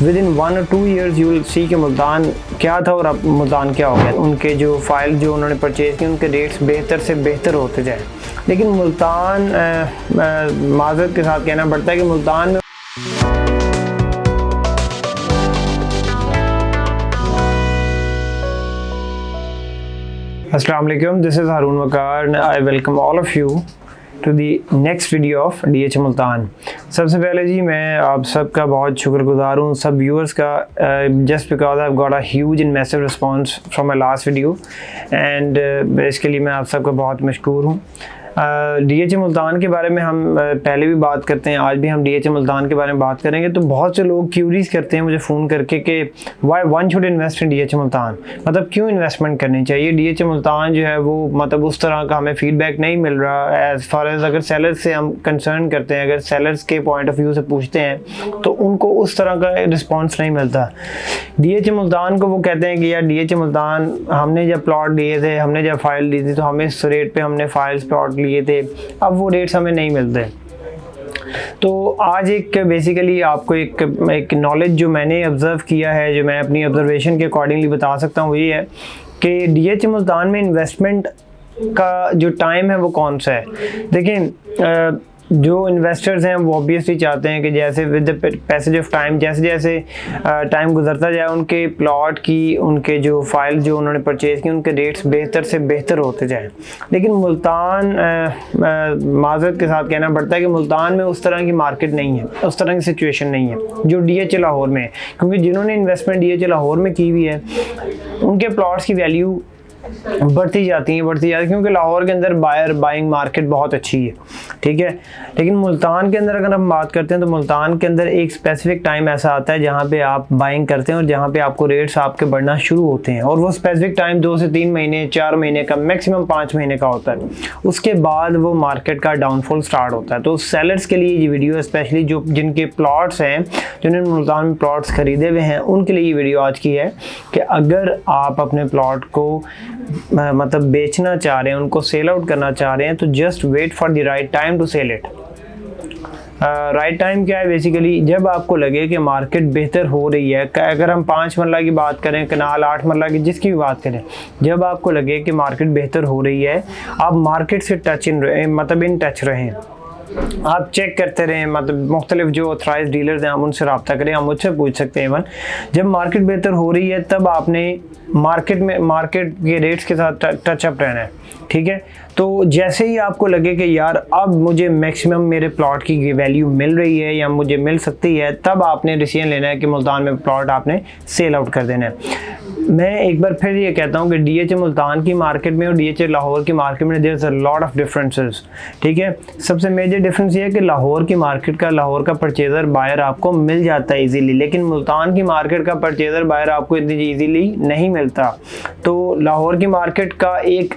With in 1 or 2 years you will see कि मुल्तान क्या था और अब मुल्तान क्या हो गया। उनके जो फाइल जो उन्होंने परचेज़ की उनके रेट्स बेहतर से बेहतर होते जाए, लेकिन मुल्तान माज़रत के साथ कहना पड़ता है कि मुल्तान में अस्सलाम वालेकुम, this is Haroon Waqar. I welcome all of you to the next video of DH Multan. सबसे पहले जी मैं आप सबका बहुत शुक्रगुजार हूँ, सब व्यूअर्स का, just because I got a huge and massive response from my last video and इसके लिए मैं आप सबका बहुत मशकूर हूँ। DH मुल्तान के बारे में हम पहले भी बात करते हैं, आज भी हम DH मुल्तान के बारे में बात करेंगे। तो बहुत से लोग क्यूरीज करते हैं मुझे फ़ोन करके कि why one should invest in DH Multan, मतलब क्यों इन्वेस्टमेंट करनी चाहिए। DH मुल्तान जो है वो मतलब उस तरह का हमें फीडबैक नहीं मिल रहा एज़ फार एज़ अगर सेलर्स से हम कंसर्न करते हैं, अगर सेलर्स के पॉइंट ऑफ व्यू से पूछते हैं तो उनको उस तरह का रिस्पॉन्स नहीं मिलता। DH मुल्तान को वो कहते हैं कि यार DH मुल्तान हमने जब प्लॉट लिए थे, हमने जब फाइल ली थी तो हमें इस रेट पे हमने फाइल्स प्लॉट लिए थे, अब वो रेट्स हमें नहीं मिलते। तो आज एक बेसिकली आपको एक नॉलेज जो मैंने ऑब्ज़र्व किया है, जो मैं अपनी ऑब्जर्वेशन के अकॉर्डिंगली बता सकता हूँ, ये है कि DH मुल्तान में इन्वेस्टमेंट का जो टाइम है वो कौन सा है। देखिए जो इन्वेस्टर्स हैं वो ऑब्वियसली चाहते हैं कि जैसे with the passage of time, जैसे जैसे टाइम गुजरता जाए उनके प्लॉट की, उनके जो फाइल जो उन्होंने परचेज़ की उनके रेट्स बेहतर से बेहतर होते जाएं। लेकिन मुल्तान माज़रत के साथ कहना पड़ता है कि मुल्तान में उस तरह की मार्केट नहीं है, उस तरह की सिचुएशन नहीं है जो DH लाहौर में है, क्योंकि जिन्होंने इन्वेस्टमेंट DH लाहौर में की हुई है उनके प्लॉट्स की वैल्यू बढ़ती जाती है क्योंकि लाहौर के अंदर बाइंग मार्केट बहुत अच्छी है, ठीक है। लेकिन मुल्तान के अंदर अगर हम बात करते हैं तो मुल्तान के अंदर एक स्पेसिफिक टाइम ऐसा आता है जहाँ पे आप बाइंग करते हैं और जहाँ पे आपको रेट्स आपके बढ़ना शुरू होते हैं, और वो स्पेसिफिक टाइम 2 से 3 महीने 4 महीने का, मैक्सिमम 5 महीने का होता है। उसके बाद वो मार्केट का डाउनफॉल स्टार्ट होता है। तो सेलर्स के लिए ये वीडियो, स्पेशली जो जिनके प्लॉट्स हैं, जिन्होंने मुल्तान में प्लॉट्स खरीदे हुए हैं, उनके लिए ये वीडियो आज की है कि अगर आप अपने प्लॉट को मतलब बेचना चाह रहे हैं, उनको सेल आउट करना चाह रहे हैं, तो just wait for the right time to sell it. Right time क्या है, बेसिकली जब आपको लगे कि मार्केट बेहतर हो रही है, अगर हम 5 मरला की बात करें, कनाल 8 मरला की, जिसकी भी बात करें, जब आपको लगे कि मार्केट बेहतर हो रही है, आप मार्केट से इन टच रहें, आप चेक करते रहें, मतलब मुख्तलिफ जो ऑथराइज डीलर्स हैं आप उनसे रब्ता करें, आप मुझसे पूछ सकते हैं। इवन जब मार्केट बेहतर हो रही है तब आपने मार्केट के रेट्स के साथ टच अप रहना है, ठीक है। तो जैसे ही आपको लगे कि यार अब मुझे मैक्सिमम मेरे प्लॉट की वैल्यू मिल रही है या मुझे मिल सकती है, तब आपने डिसीजन लेना है कि मुल्तान में प्लॉट आपने सेल आउट कर देना है। मैं एक बार फिर ये कहता हूँ कि DH मुल्तान की मार्केट में और DH लाहौर की मार्केट में there is a lot of differences, ठीक है। सबसे मेजर डिफरेंस ये है कि लाहौर की मार्केट का, लाहौर का परचेज़र बायर आपको मिल जाता है इजीली, लेकिन मुल्तान की मार्केट का परचेज़र बायर आपको इतनी इजीली नहीं मिलता। तो लाहौर की मार्केट का एक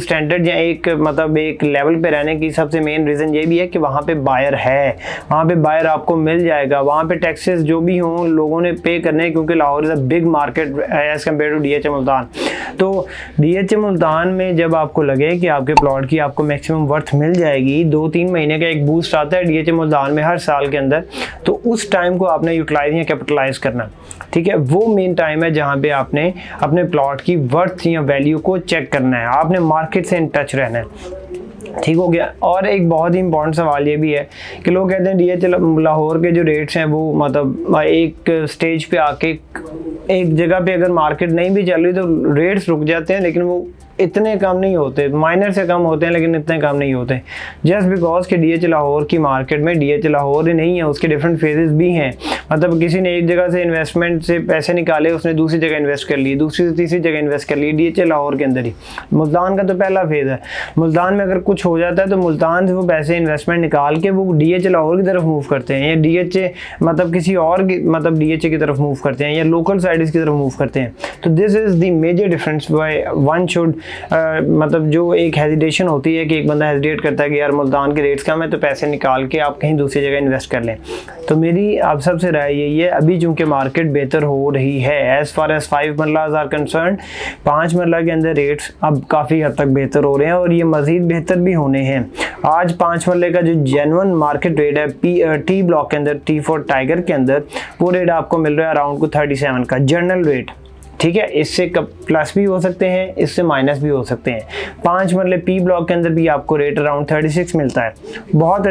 स्टैंडर्ड या एक लेवल पे रहने की सबसे मेन रीज़न ये भी है कि वहाँ पे बायर है, वहाँ पे बायर आपको मिल जाएगा, वहाँ पे टैक्सेस जो भी हों लोगों ने पे करने, क्योंकि Lahore is a big market as compared to DH Multan. तो DH मुल्तान में जब आपको लगे कि आपके प्लॉट की आपको मैक्सिमम वर्थ मिल जाएगी, 2-3 महीने का एक बूस्ट आता है DH मुल्तान में हर साल के अंदर, तो उस टाइम को आपने यूटिलाइज या कैपिटलाइज करना, ठीक है। वो मेन टाइम है जहाँ पे आपने अपने प्लॉट की वर्थ या वैल्यू को चेक करना है, आपने मार्केट से इन टच रहना है, ठीक हो गया। और एक बहुत ही इंपॉर्टेंट सवाल ये भी है कि लोग कहते हैं DH लाहौर के जो रेट्स हैं वो मतलब एक स्टेज पे आके एक जगह पे अगर मार्केट नहीं भी चल रही तो रेट्स रुक जाते हैं, लेकिन वो इतने कम नहीं होते, माइनर से कम होते हैं लेकिन इतने कम नहीं होते, जस्ट बिकॉज कि DH लाहौर की मार्केट में DH लाहौर ही नहीं है, उसके डिफरेंट फेजेस भी हैं। मतलब किसी ने एक जगह से इन्वेस्टमेंट से पैसे निकाले, उसने दूसरी जगह इन्वेस्ट कर लिए, दूसरी से तीसरी जगह इन्वेस्ट कर लिए, DH लाहौर के अंदर ही। मुल्तान का तो पहला फेज़ है, मुल्तान में अगर कुछ हो जाता है तो मुल्तान से वो पैसे इन्वेस्टमेंट निकाल के वो DH लाहौर की तरफ मूव करते हैं, या DH किसी और DH की तरफ मूव करते हैं, या लोकल साइड्स की तरफ मूव करते हैं। तो this is the major difference why one should मतलब जो एक हेजिटेशन होती है कि एक बंदा हेजिटेट करता है कि यार मुल्तान के रेट्स कम है तो पैसे निकाल के आप कहीं दूसरी जगह इन्वेस्ट कर लें। तो मेरी आप सबसे राय यही है, अभी चूँकि मार्केट बेहतर हो रही है, एज़ फार एज 5 मरलाज आर कंसर्न, 5 मरला के अंदर रेट्स अब काफ़ी हद तक बेहतर हो रहे हैं और ये मज़ीद बेहतर भी होने हैं। आज 5 मरले का जो जेन्युइन मार्केट रेट है टी ब्लॉक के अंदर, T4 टाइगर के अंदर, वो रेट आपको मिल रहा है अराउंड को 37 का जनरल रेट। ठीक है, इससे प्लस भी हो सकते हैं, इससे माइनस भी हो सकते हैं। 5 मरले पी ब्लॉक के अंदर भी आपको रेट अराउंड 36 मिलता है। बहुत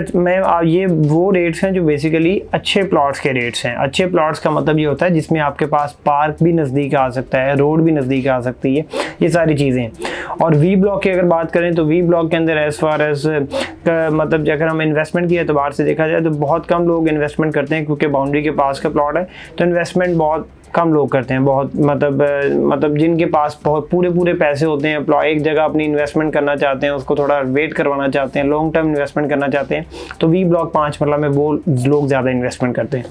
ये वो रेट्स हैं जो बेसिकली अच्छे प्लॉट्स के रेट्स हैं। अच्छे प्लॉट्स का मतलब ये होता है जिसमें आपके पास पार्क भी नज़दीक आ सकता है, रोड भी नज़दीक आ सकती है, ये सारी चीज़ें। और वी ब्लॉक की अगर बात करें तो वी ब्लॉक के अंदर एज़ फार एज मतलब अगर हम इन्वेस्टमेंट की एतबार से देखा जाए तो बहुत कम लोग इन्वेस्टमेंट करते हैं, क्योंकि बाउंड्री के पास का प्लॉट है तो इन्वेस्टमेंट बहुत कम लोग करते हैं। बहुत मतलब जिनके पास बहुत पूरे पैसे होते हैं, एक जगह अपनी इन्वेस्टमेंट करना चाहते हैं, उसको थोड़ा वेट करवाना चाहते हैं, लॉन्ग टर्म इन्वेस्टमेंट करना चाहते हैं, तो वी ब्लॉक 5 मरला में वो लोग ज़्यादा इन्वेस्टमेंट करते हैं।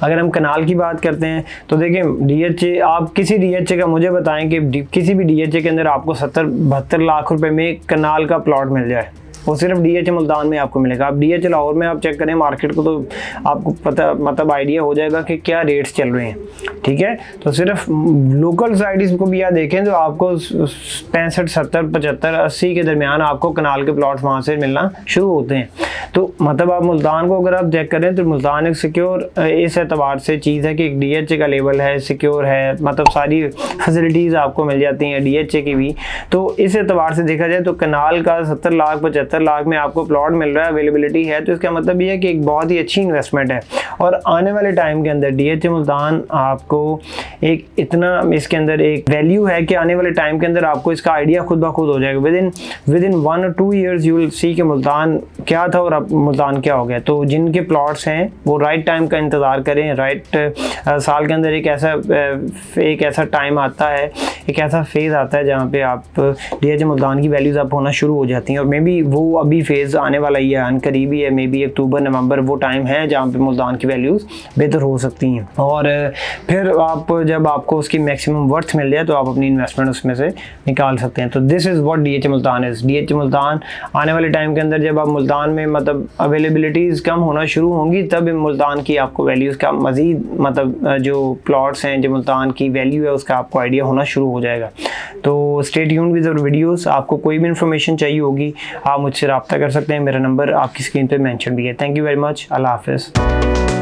अगर हम कनाल की बात करते हैं तो देखिए DHA, आप किसी DHA का मुझे बताएं कि किसी भी DHA के अंदर आपको 70-72 लाख रुपए में कनाल का प्लॉट मिल जाए, वो सिर्फ DHA मुल्तान में आपको मिलेगा। आप DHA लाहौर में आप चेक करें मार्केट को तो आपको पता मतलब आइडिया हो जाएगा कि क्या रेट्स चल रहे हैं। ठीक है, तो सिर्फ लोकल साइड्स को भी आप देखें तो आपको 65, 70, 75, 80 के दरमियान आपको कनाल के प्लॉट्स वहाँ से मिलना शुरू होते हैं। तो मतलब आप मुल्तान को अगर आप चेक करें तो मुल्तान एक सिक्योर इस एतबार से चीज़ है कि एक DHA का लेवल है, सिक्योर है, मतलब सारी फैसिलिटीज़ आपको मिल जाती हैं DHA की भी। तो इस एतबार से देखा जाए तो कनाल का 70 लाख 75 लाख में आपको प्लॉट मिल रहा है, अवेलेबिलिटी है, तो इसका मतलब ये है कि एक बहुत ही अच्छी इन्वेस्टमेंट है। और आने वाले टाइम के अंदर DHA मुल्तान आपको एक इतना इसके अंदर एक वैल्यू है कि आने वाले टाइम के अंदर आपको इसका आइडिया खुद ब खुद हो जाएगा। With in 1 or 2 years you will see कि मुल्तान क्या था और अब मुल्तान क्या हो गया। तो जिनके प्लॉट्स हैं वो राइट टाइम का इंतज़ार करें। साल के अंदर एक ऐसा टाइम आता है, एक ऐसा फेज़ आता है जहाँ पे आप DHA मुल्तान की वैल्यूज़ अप होना शुरू हो जाती हैं, और मे बी वो अभी फेज़ आने वाला ही है, अनकरीबी है, मे बी अक्टूबर नवंबर वो टाइम है जहाँ पे मुल्तान की वैल्यूज़ बेहतर हो सकती हैं। और फिर जब आपको उसकी मैक्सिमम वर्थ मिल जाए तो आप अपनी इन्वेस्टमेंट उसमें से निकाल सकते हैं। तो this is what DHA Multan is. DHA Multan आने वाले टाइम के अंदर जब आप मुल्तान में मतलब अवेलेबिलिटीज़ कम होना शुरू होंगी तब मुल्तान की आपको वैल्यूज़ का मज़ीद मतलब जो प्लॉट्स हैं, जो मुल्तान की वैल्यू है उसका आपको आइडिया होना शुरू हो जाएगा। तो stay tuned with our videos. आपको कोई भी इन्फॉर्मेशन चाहिए होगी आप मुझसे रब्ता कर सकते हैं, मेरा नंबर आपकी स्क्रीन पे मेंशन भी है। थैंक यू वेरी मच, अल्लाह हाफ़िज़।